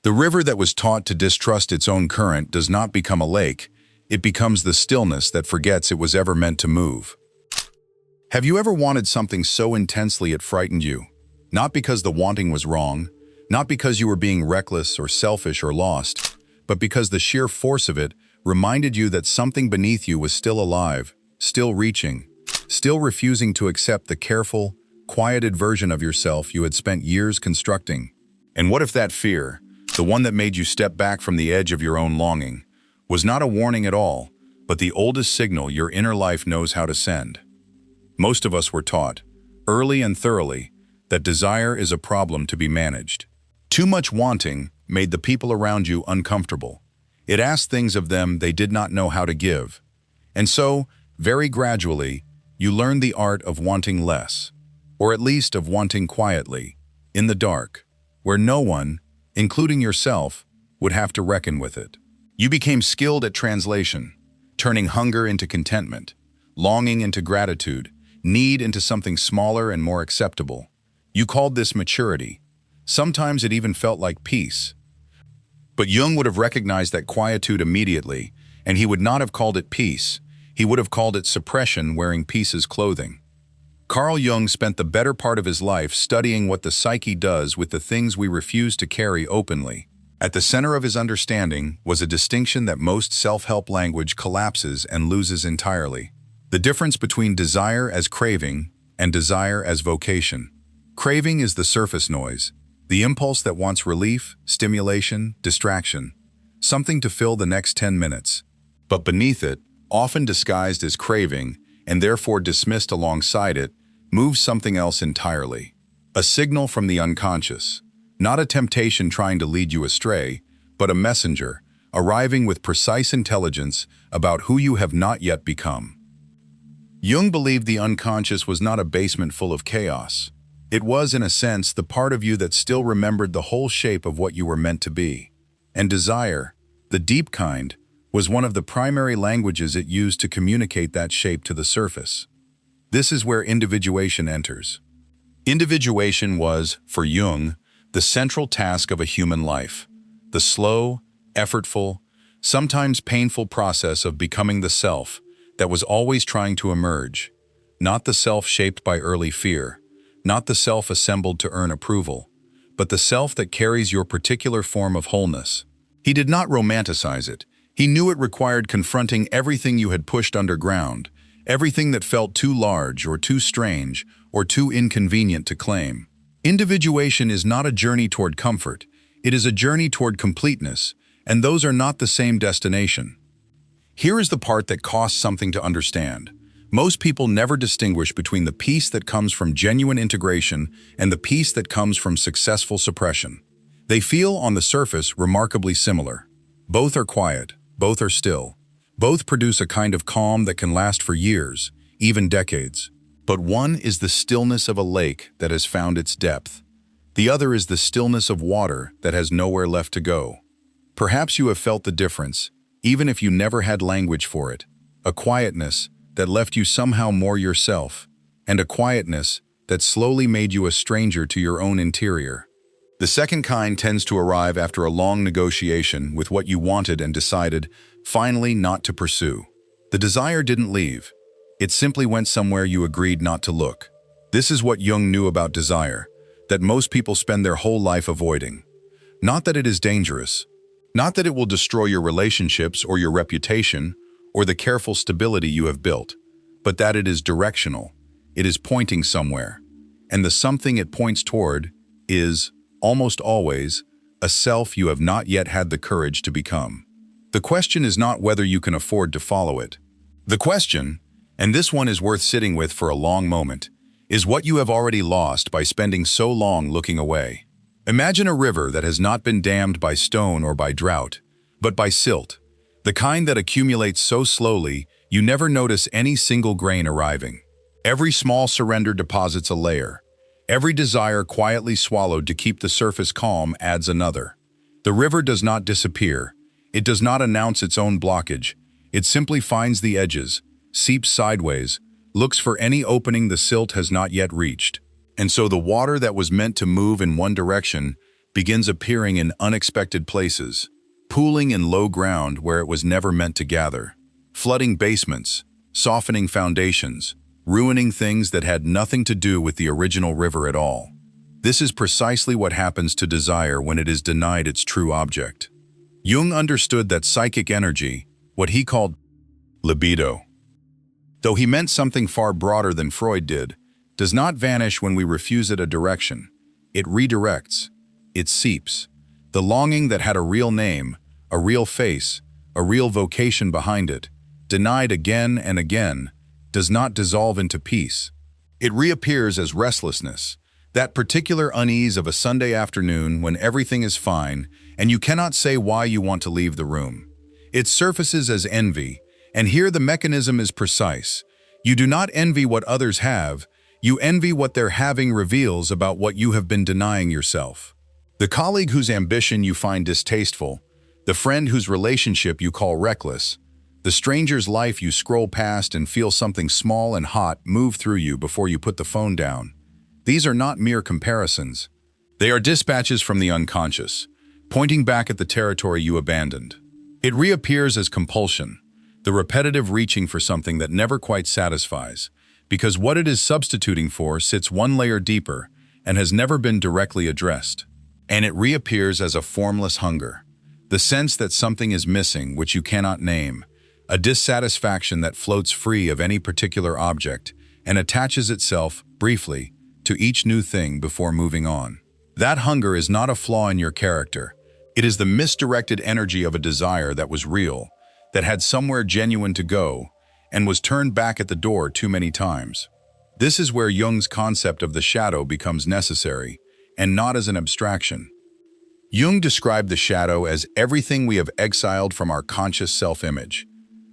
The river that was taught to distrust its own current does not become a lake, it becomes the stillness that forgets it was ever meant to move. Have you ever wanted something so intensely it frightened you? Not because the wanting was wrong, not because you were being reckless or selfish or lost, but because the sheer force of it reminded you that something beneath you was still alive, still reaching, still refusing to accept the careful, quieted version of yourself you had spent years constructing. And what if that fear, the one that made you step back from the edge of your own longing, was not a warning at all, but the oldest signal your inner life knows how to send? Most of us were taught, early and thoroughly, that desire is a problem to be managed. Too much wanting made the people around you uncomfortable. It asked things of them they did not know how to give. And so, very gradually, you learned the art of wanting less, or at least of wanting quietly, in the dark, where no one, including yourself, would have to reckon with it. You became skilled at translation, turning hunger into contentment, longing into gratitude, need into something smaller and more acceptable. You called this maturity. Sometimes it even felt like peace. But Jung would have recognized that quietude immediately, and he would not have called it peace. He would have called it suppression wearing peace's clothing. Carl Jung spent the better part of his life studying what the psyche does with the things we refuse to carry openly. At the center of his understanding was a distinction that most self-help language collapses and loses entirely: the difference between desire as craving and desire as vocation. Craving is the surface noise, the impulse that wants relief, stimulation, distraction, something to fill the next 10 minutes. But beneath it, often disguised as craving, and therefore dismissed alongside it, moves something else entirely. A signal from the unconscious, not a temptation trying to lead you astray, but a messenger, arriving with precise intelligence about who you have not yet become. Jung believed the unconscious was not a basement full of chaos. It was, in a sense, the part of you that still remembered the whole shape of what you were meant to be. And desire, the deep kind, was one of the primary languages it used to communicate that shape to the surface. This is where individuation enters. Individuation was, for Jung, the central task of a human life, the slow, effortful, sometimes painful process of becoming the self that was always trying to emerge, not the self shaped by early fear, not the self assembled to earn approval, but the self that carries your particular form of wholeness. He did not romanticize it. He knew it required confronting everything you had pushed underground, everything that felt too large or too strange or too inconvenient to claim. Individuation is not a journey toward comfort. It is a journey toward completeness, and those are not the same destination. Here is the part that costs something to understand. Most people never distinguish between the peace that comes from genuine integration and the peace that comes from successful suppression. They feel, on the surface, remarkably similar. Both are quiet, both are still. Both produce a kind of calm that can last for years, even decades. But one is the stillness of a lake that has found its depth. The other is the stillness of water that has nowhere left to go. Perhaps you have felt the difference, even if you never had language for it. A quietness that left you somehow more yourself, and a quietness that slowly made you a stranger to your own interior. The second kind tends to arrive after a long negotiation with what you wanted and decided, finally, not to pursue. The desire didn't leave. It simply went somewhere you agreed not to look. This is what Jung knew about desire, that most people spend their whole life avoiding. Not that it is dangerous, not that it will destroy your relationships or your reputation, or the careful stability you have built, but that it is directional. It is pointing somewhere, and the something it points toward is, almost always, a self you have not yet had the courage to become. The question is not whether you can afford to follow it. The question, and this one is worth sitting with for a long moment, is what you have already lost by spending so long looking away. Imagine a river that has not been dammed by stone or by drought, but by silt, the kind that accumulates so slowly you never notice any single grain arriving. Every small surrender deposits a layer. Every desire quietly swallowed to keep the surface calm adds another. The river does not disappear. It does not announce its own blockage. It simply finds the edges, seeps sideways, looks for any opening the silt has not yet reached. And so the water that was meant to move in one direction begins appearing in unexpected places, pooling in low ground where it was never meant to gather, flooding basements, softening foundations, ruining things that had nothing to do with the original river at all. This is precisely what happens to desire when it is denied its true object. Jung understood that psychic energy, what he called libido, though he meant something far broader than Freud did, does not vanish when we refuse it a direction. It redirects. It seeps. The longing that had a real name, a real face, a real vocation behind it, denied again and again, does not dissolve into peace. It reappears as restlessness, that particular unease of a Sunday afternoon when everything is fine and you cannot say why you want to leave the room. It surfaces as envy, and here the mechanism is precise. You do not envy what others have, you envy what their having reveals about what you have been denying yourself. The colleague whose ambition you find distasteful, the friend whose relationship you call reckless, the stranger's life you scroll past and feel something small and hot move through you before you put the phone down. These are not mere comparisons. They are dispatches from the unconscious, pointing back at the territory you abandoned. It reappears as compulsion, the repetitive reaching for something that never quite satisfies, because what it is substituting for sits one layer deeper and has never been directly addressed. And it reappears as a formless hunger, the sense that something is missing which you cannot name, a dissatisfaction that floats free of any particular object and attaches itself, briefly, to each new thing before moving on. That hunger is not a flaw in your character. It is the misdirected energy of a desire that was real, that had somewhere genuine to go, and was turned back at the door too many times. This is where Jung's concept of the shadow becomes necessary, and not as an abstraction. Jung described the shadow as everything we have exiled from our conscious self-image,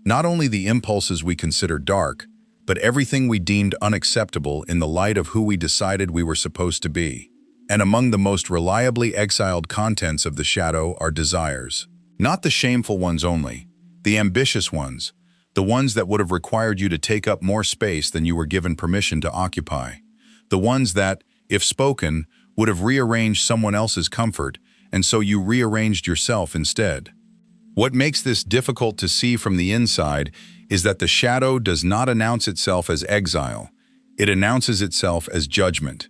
not only the impulses we consider dark, but everything we deemed unacceptable in the light of who we decided we were supposed to be. And among the most reliably exiled contents of the shadow are desires. Not the shameful ones only, the ambitious ones, the ones that would have required you to take up more space than you were given permission to occupy. The ones that, if spoken, would have rearranged someone else's comfort, and so you rearranged yourself instead. What makes this difficult to see from the inside is that the shadow does not announce itself as exile. It announces itself as judgment.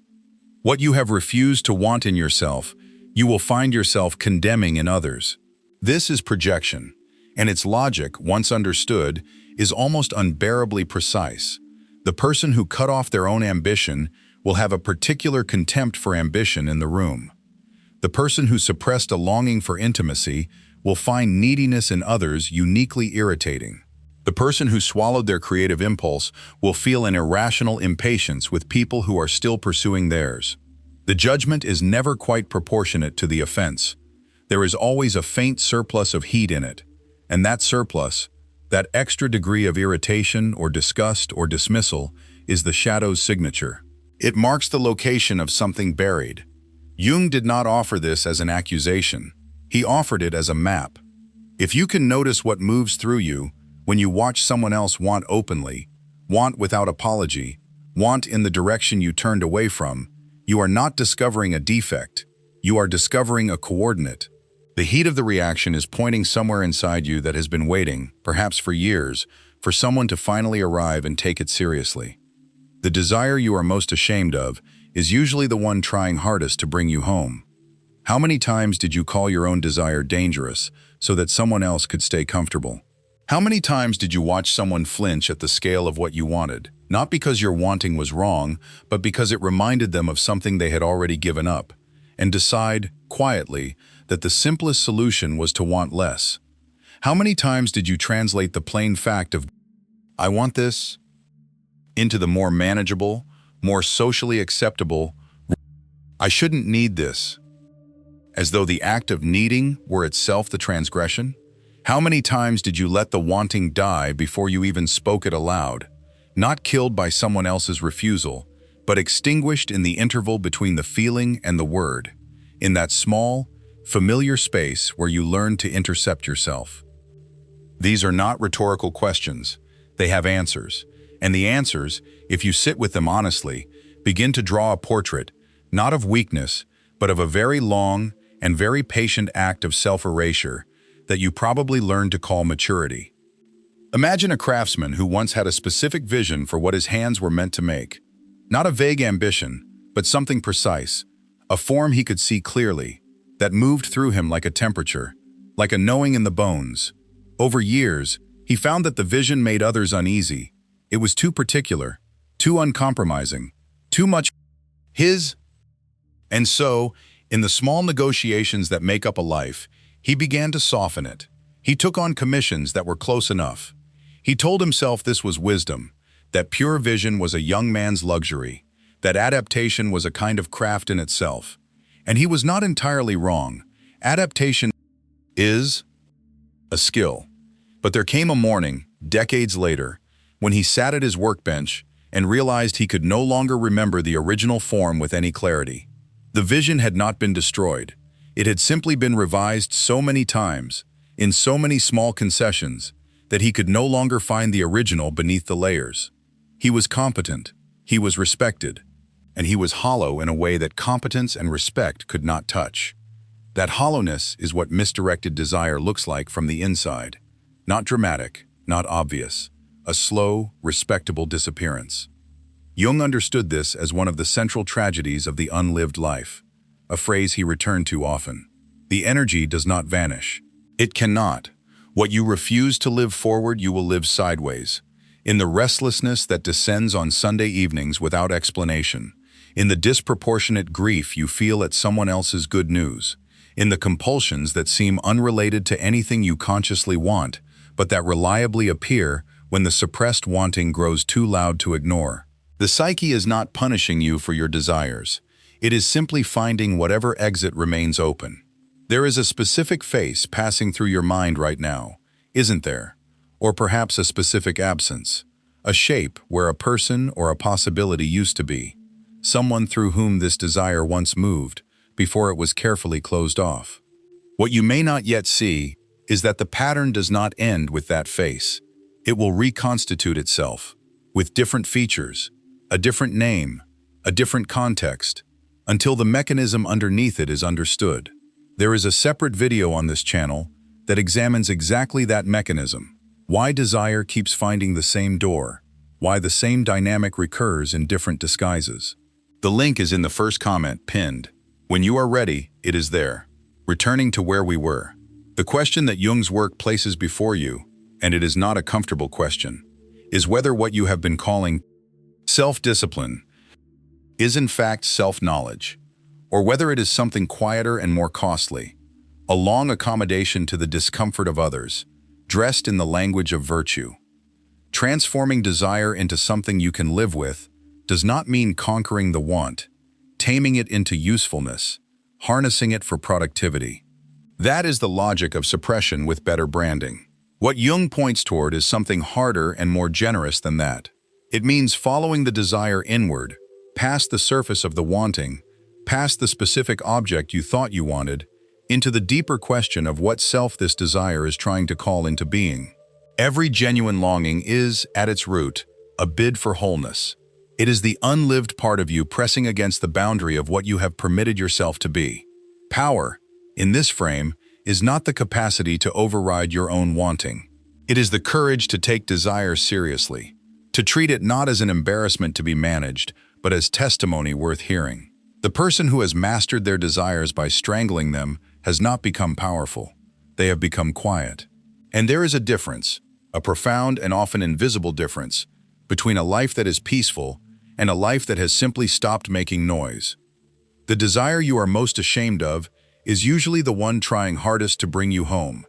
What you have refused to want in yourself, you will find yourself condemning in others. This is projection, and its logic, once understood, is almost unbearably precise. The person who cut off their own ambition will have a particular contempt for ambition in the room. The person who suppressed a longing for intimacy will find neediness in others uniquely irritating. The person who swallowed their creative impulse will feel an irrational impatience with people who are still pursuing theirs. The judgment is never quite proportionate to the offense. There is always a faint surplus of heat in it, and that surplus, that extra degree of irritation or disgust or dismissal, is the shadow's signature. It marks the location of something buried. Jung did not offer this as an accusation. He offered it as a map. If you can notice what moves through you when you watch someone else want openly, want without apology, want in the direction you turned away from, you are not discovering a defect. You are discovering a coordinate. The heat of the reaction is pointing somewhere inside you that has been waiting, perhaps for years, for someone to finally arrive and take it seriously. The desire you are most ashamed of is usually the one trying hardest to bring you home. How many times did you call your own desire dangerous so that someone else could stay comfortable? How many times did you watch someone flinch at the scale of what you wanted, not because your wanting was wrong, but because it reminded them of something they had already given up, and decide, quietly, that the simplest solution was to want less? How many times did you translate the plain fact of, "I want this," into the more manageable, more socially acceptable, "I shouldn't need this," as though the act of needing were itself the transgression? How many times did you let the wanting die before you even spoke it aloud, not killed by someone else's refusal, but extinguished in the interval between the feeling and the word, in that small, familiar space where you learn to intercept yourself? These are not rhetorical questions. They have answers, and the answers, if you sit with them honestly, begin to draw a portrait, not of weakness, but of a very long and very patient act of self-erasure that you probably learned to call maturity. Imagine a craftsman who once had a specific vision for what his hands were meant to make. Not a vague ambition, but something precise, a form he could see clearly, that moved through him like a temperature, like a knowing in the bones. Over years, he found that the vision made others uneasy. It was too particular, too uncompromising, too much his. And so, in the small negotiations that make up a life, he began to soften it. He took on commissions that were close enough. He told himself this was wisdom, that pure vision was a young man's luxury, that adaptation was a kind of craft in itself. And he was not entirely wrong. Adaptation is a skill. But there came a morning, decades later, when he sat at his workbench and realized he could no longer remember the original form with any clarity. The vision had not been destroyed. It had simply been revised so many times, in so many small concessions, that he could no longer find the original beneath the layers. He was competent, he was respected, and he was hollow in a way that competence and respect could not touch. That hollowness is what misdirected desire looks like from the inside. Not dramatic, not obvious. A slow, respectable disappearance. Jung understood this as one of the central tragedies of the unlived life, a phrase he returned to often. The energy does not vanish. It cannot. What you refuse to live forward, you will live sideways. In the restlessness that descends on Sunday evenings without explanation, in the disproportionate grief you feel at someone else's good news, in the compulsions that seem unrelated to anything you consciously want, but that reliably appear when the suppressed wanting grows too loud to ignore. The psyche is not punishing you for your desires. It is simply finding whatever exit remains open. There is a specific face passing through your mind right now, isn't there? Or perhaps a specific absence, a shape where a person or a possibility used to be, someone through whom this desire once moved before it was carefully closed off. What you may not yet see is that the pattern does not end with that face. It will reconstitute itself, with different features, a different name, a different context, until the mechanism underneath it is understood. There is a separate video on this channel that examines exactly that mechanism, why desire keeps finding the same door, why the same dynamic recurs in different disguises. The link is in the first comment pinned. When you are ready, it is there. Returning to where we were. The question that Jung's work places before you, and it is not a comfortable question, is whether what you have been calling self-discipline is in fact self-knowledge, or whether it is something quieter and more costly, a long accommodation to the discomfort of others, dressed in the language of virtue. Transforming desire into something you can live with does not mean conquering the want, taming it into usefulness, harnessing it for productivity. That is the logic of suppression with better branding. What Jung points toward is something harder and more generous than that. It means following the desire inward, past the surface of the wanting, past the specific object you thought you wanted, into the deeper question of what self this desire is trying to call into being. Every genuine longing is, at its root, a bid for wholeness. It is the unlived part of you pressing against the boundary of what you have permitted yourself to be. Power, in this frame, is not the capacity to override your own wanting. It is the courage to take desire seriously, to treat it not as an embarrassment to be managed, but as testimony worth hearing. The person who has mastered their desires by strangling them has not become powerful. They have become quiet. And there is a difference, a profound and often invisible difference, between a life that is peaceful and a life that has simply stopped making noise. The desire you are most ashamed of is usually the one trying hardest to bring you home.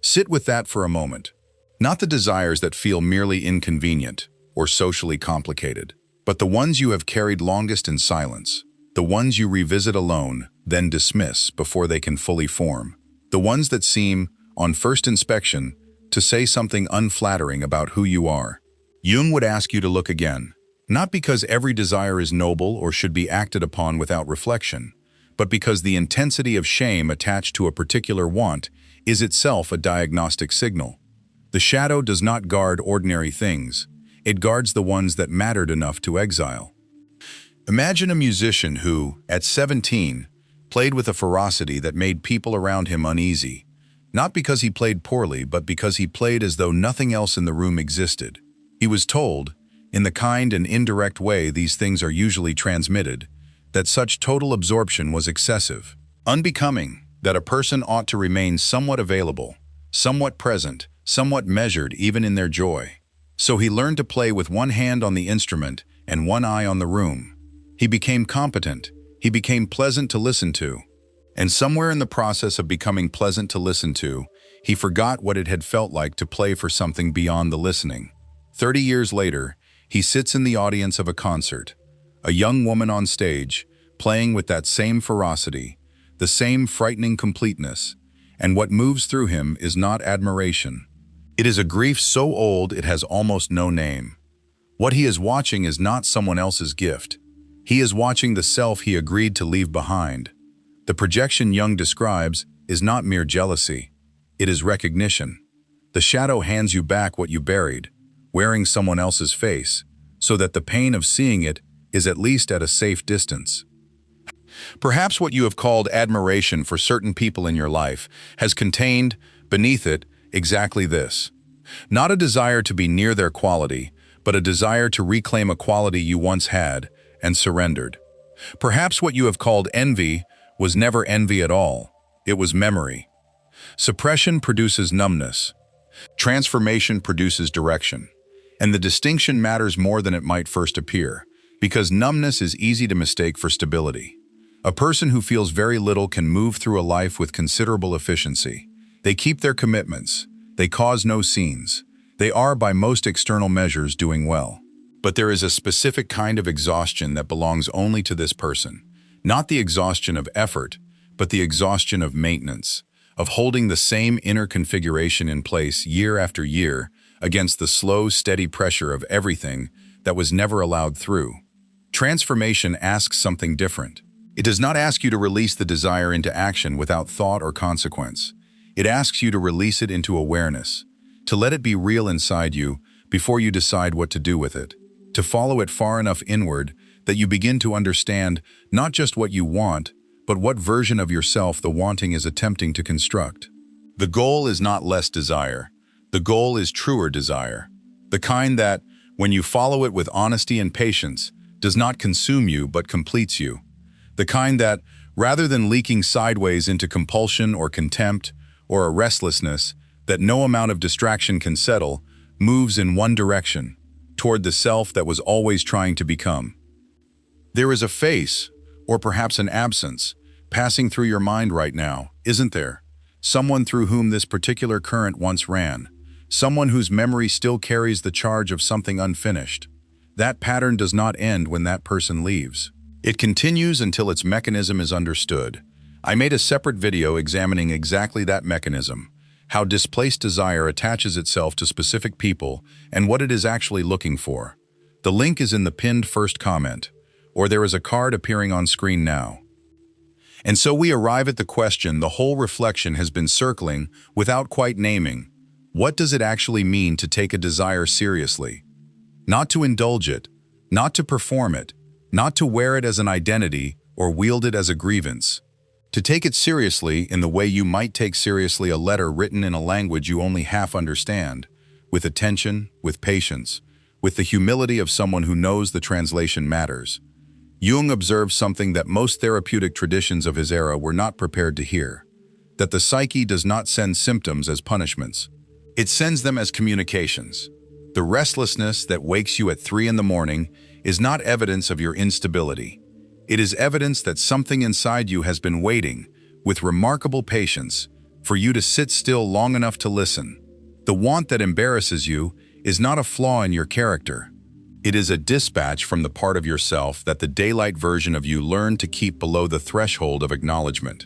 Sit with that for a moment. Not the desires that feel merely inconvenient or socially complicated, but the ones you have carried longest in silence, the ones you revisit alone, then dismiss before they can fully form, the ones that seem, on first inspection, to say something unflattering about who you are. Jung would ask you to look again, not because every desire is noble or should be acted upon without reflection, but because the intensity of shame attached to a particular want is itself a diagnostic signal. The shadow does not guard ordinary things. It guards the ones that mattered enough to exile. Imagine a musician who, at 17, played with a ferocity that made people around him uneasy, not because he played poorly, but because he played as though nothing else in the room existed. He was told, in the kind and indirect way these things are usually transmitted, that such total absorption was excessive, unbecoming, that a person ought to remain somewhat available, somewhat present, somewhat measured even in their joy. So he learned to play with one hand on the instrument and one eye on the room. He became competent, he became pleasant to listen to. And somewhere in the process of becoming pleasant to listen to, he forgot what it had felt like to play for something beyond the listening. 30 years later, he sits in the audience of a concert, a young woman on stage, playing with that same ferocity, the same frightening completeness, and what moves through him is not admiration. It is a grief so old it has almost no name. What he is watching is not someone else's gift. He is watching the self he agreed to leave behind. The projection Jung describes is not mere jealousy. It is recognition. The shadow hands you back what you buried, wearing someone else's face, so that the pain of seeing it is at least at a safe distance. Perhaps what you have called admiration for certain people in your life has contained, beneath it, exactly this. Not a desire to be near their quality, but a desire to reclaim a quality you once had and surrendered. Perhaps what you have called envy was never envy at all. It was memory. Suppression produces numbness. Transformation produces direction. And the distinction matters more than it might first appear, because numbness is easy to mistake for stability. A person who feels very little can move through a life with considerable efficiency. They keep their commitments. They cause no scenes. They are, by most external measures, doing well. But there is a specific kind of exhaustion that belongs only to this person. Not the exhaustion of effort, but the exhaustion of maintenance, of holding the same inner configuration in place year after year against the slow, steady pressure of everything that was never allowed through. Transformation asks something different. It does not ask you to release the desire into action without thought or consequence. It asks you to release it into awareness, to let it be real inside you before you decide what to do with it, to follow it far enough inward that you begin to understand not just what you want, but what version of yourself the wanting is attempting to construct. The goal is not less desire. The goal is truer desire. The kind that, when you follow it with honesty and patience, does not consume you but completes you. The kind that, rather than leaking sideways into compulsion or contempt or a restlessness that no amount of distraction can settle, moves in one direction, toward the self that was always trying to become. There is a face, or perhaps an absence, passing through your mind right now, isn't there? Someone through whom this particular current once ran. Someone whose memory still carries the charge of something unfinished. That pattern does not end when that person leaves. It continues until its mechanism is understood. I made a separate video examining exactly that mechanism, how displaced desire attaches itself to specific people and what it is actually looking for. The link is in the pinned first comment, or there is a card appearing on screen now. And so we arrive at the question the whole reflection has been circling without quite naming. What does it actually mean to take a desire seriously? Not to indulge it, not to perform it, not to wear it as an identity or wield it as a grievance. To take it seriously in the way you might take seriously a letter written in a language you only half understand, with attention, with patience, with the humility of someone who knows the translation matters. Jung observed something that most therapeutic traditions of his era were not prepared to hear, that the psyche does not send symptoms as punishments. It sends them as communications. The restlessness that wakes you at 3 in the morning is not evidence of your instability. It is evidence that something inside you has been waiting, with remarkable patience, for you to sit still long enough to listen. The want that embarrasses you is not a flaw in your character. It is a dispatch from the part of yourself that the daylight version of you learned to keep below the threshold of acknowledgement.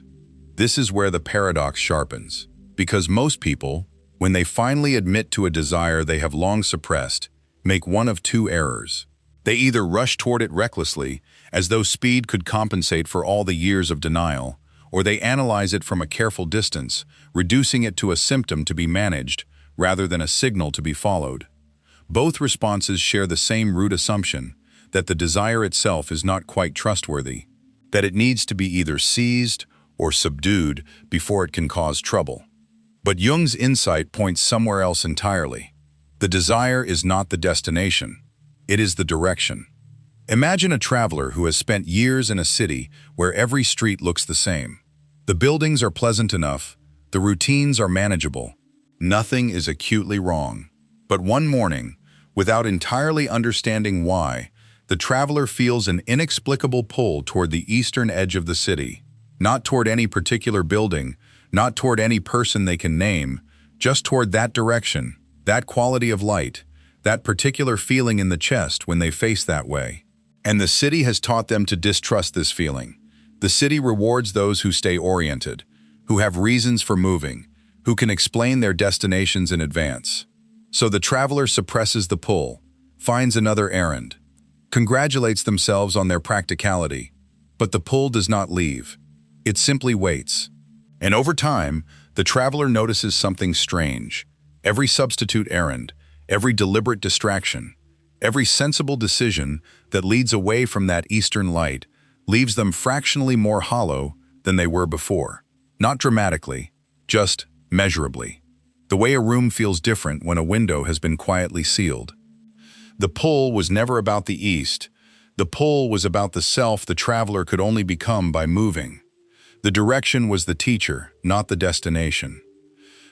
This is where the paradox sharpens, because most people, when they finally admit to a desire they have long suppressed, make one of two errors. They either rush toward it recklessly, as though speed could compensate for all the years of denial, or they analyze it from a careful distance, reducing it to a symptom to be managed, rather than a signal to be followed. Both responses share the same root assumption, that the desire itself is not quite trustworthy. that it needs to be either seized or subdued before it can cause trouble. But Jung's insight points somewhere else entirely. The desire is not the destination, it is the direction. Imagine a traveler who has spent years in a city where every street looks the same. The buildings are pleasant enough, the routines are manageable, nothing is acutely wrong. But one morning, without entirely understanding why, the traveler feels an inexplicable pull toward the eastern edge of the city. Not toward any particular building, not toward any person they can name, just toward that direction, that quality of light, that particular feeling in the chest when they face that way. And the city has taught them to distrust this feeling. The city rewards those who stay oriented, who have reasons for moving, who can explain their destinations in advance. So the traveler suppresses the pull, finds another errand, congratulates themselves on their practicality, but the pull does not leave. It simply waits. And over time, the traveler notices something strange. Every substitute errand, every deliberate distraction, every sensible decision that leads away from that eastern light leaves them fractionally more hollow than they were before. Not dramatically, just measurably. The way a room feels different when a window has been quietly sealed. The pull was never about the east. The pull was about the self the traveler could only become by moving. The direction was the teacher, not the destination.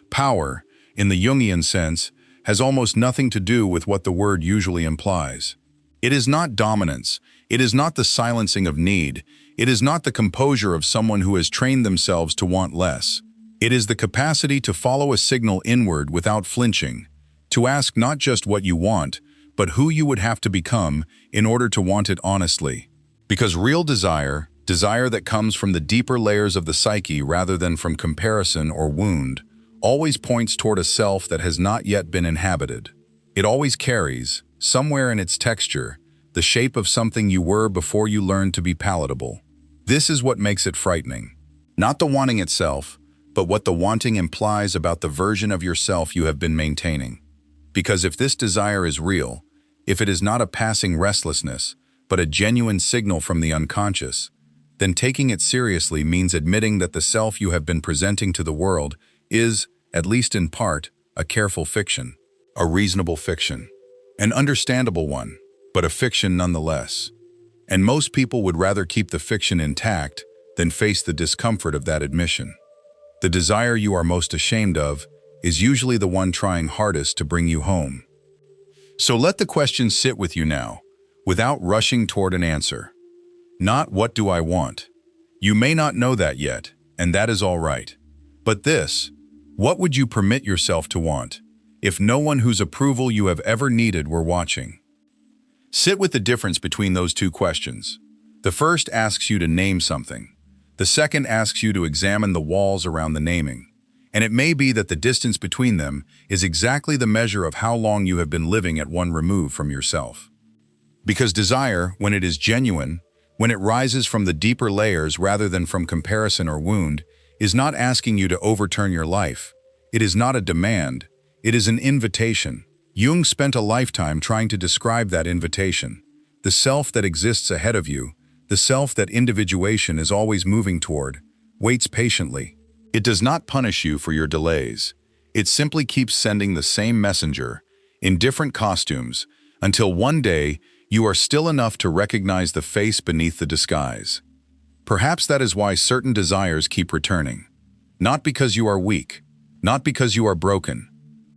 Power, in the Jungian sense, has almost nothing to do with what the word usually implies. It is not dominance. It is not the silencing of need. It is not the composure of someone who has trained themselves to want less. It is the capacity to follow a signal inward without flinching, to ask not just what you want, but who you would have to become in order to want it honestly. Because real desire, desire that comes from the deeper layers of the psyche rather than from comparison or wound, always points toward a self that has not yet been inhabited. It always carries, somewhere in its texture, the shape of something you were before you learned to be palatable. This is what makes it frightening. Not the wanting itself, but what the wanting implies about the version of yourself you have been maintaining. Because if this desire is real, if it is not a passing restlessness, but a genuine signal from the unconscious, then taking it seriously means admitting that the self you have been presenting to the world is, at least in part, a careful fiction, a reasonable fiction, an understandable one, but a fiction nonetheless. And most people would rather keep the fiction intact than face the discomfort of that admission. The desire you are most ashamed of is usually the one trying hardest to bring you home. So let the question sit with you now, without rushing toward an answer. Not what do I want? You may not know that yet, and that is all right. But this, what would you permit yourself to want, if no one whose approval you have ever needed were watching? Sit with the difference between those two questions. The first asks you to name something. The second asks you to examine the walls around the naming. And it may be that the distance between them is exactly the measure of how long you have been living at one remove from yourself. Because desire, when it is genuine, when it rises from the deeper layers rather than from comparison or wound, is not asking you to overturn your life. It is not a demand. It is an invitation. Jung spent a lifetime trying to describe that invitation. The self that exists ahead of you, the self that individuation is always moving toward, waits patiently. It does not punish you for your delays. It simply keeps sending the same messenger, in different costumes, until one day you are still enough to recognize the face beneath the disguise. Perhaps that is why certain desires keep returning. Not because you are weak, not because you are broken,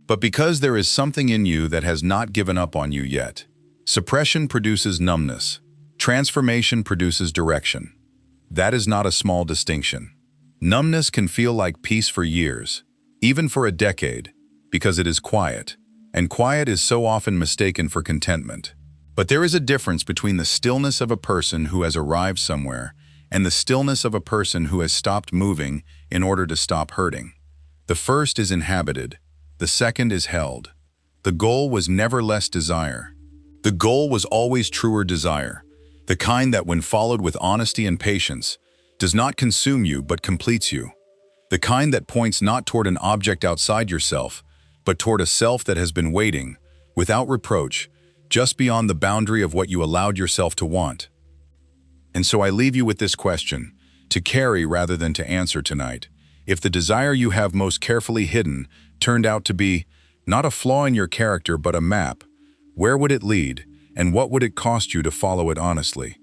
but because there is something in you that has not given up on you yet. Suppression produces numbness. Transformation produces direction. That is not a small distinction. Numbness can feel like peace for years, even for a decade, because it is quiet, and quiet is so often mistaken for contentment. But there is a difference between the stillness of a person who has arrived somewhere and the stillness of a person who has stopped moving in order to stop hurting. The first is inhabited, the second is held. The goal was never less desire. The goal was always truer desire, the kind that when followed with honesty and patience, does not consume you but completes you. The kind that points not toward an object outside yourself, but toward a self that has been waiting, without reproach, just beyond the boundary of what you allowed yourself to want. And so I leave you with this question, to carry rather than to answer tonight. If the desire you have most carefully hidden turned out to be not a flaw in your character but a map, where would it lead, and what would it cost you to follow it honestly?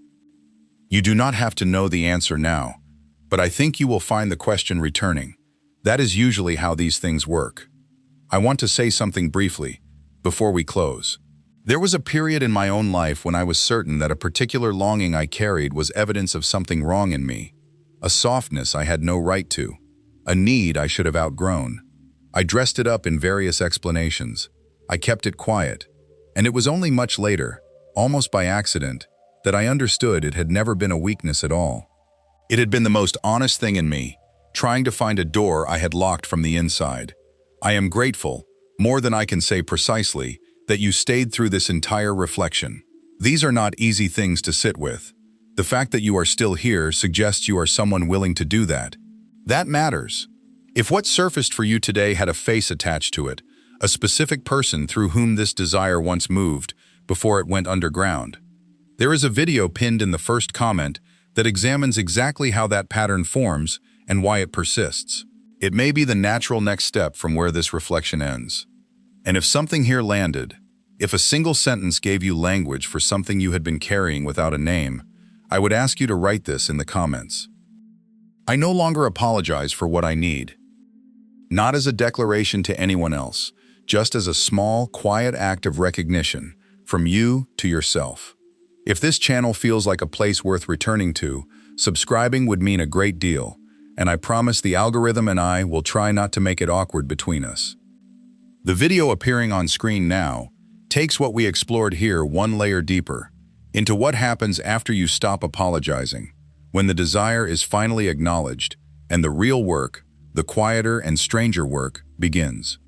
You do not have to know the answer now, but I think you will find the question returning. That is usually how these things work. I want to say something briefly, before we close. There was a period in my own life when I was certain that a particular longing I carried was evidence of something wrong in me, a softness I had no right to, a need I should have outgrown. I dressed it up in various explanations. I kept it quiet, and it was only much later, almost by accident, that I understood it had never been a weakness at all. It had been the most honest thing in me, trying to find a door I had locked from the inside. I am grateful, more than I can say precisely, that you stayed through this entire reflection. These are not easy things to sit with. The fact that you are still here suggests you are someone willing to do that. That matters. If what surfaced for you today had a face attached to it, a specific person through whom this desire once moved before it went underground, there is a video pinned in the first comment that examines exactly how that pattern forms and why it persists. It may be the natural next step from where this reflection ends. And if something here landed, if a single sentence gave you language for something you had been carrying without a name, I would ask you to write this in the comments. I no longer apologize for what I need. Not as a declaration to anyone else, just as a small, quiet act of recognition from you to yourself. If this channel feels like a place worth returning to, subscribing would mean a great deal, and I promise the algorithm and I will try not to make it awkward between us. The video appearing on screen now takes what we explored here one layer deeper, into what happens after you stop apologizing, when the desire is finally acknowledged, and the real work, the quieter and stranger work, begins.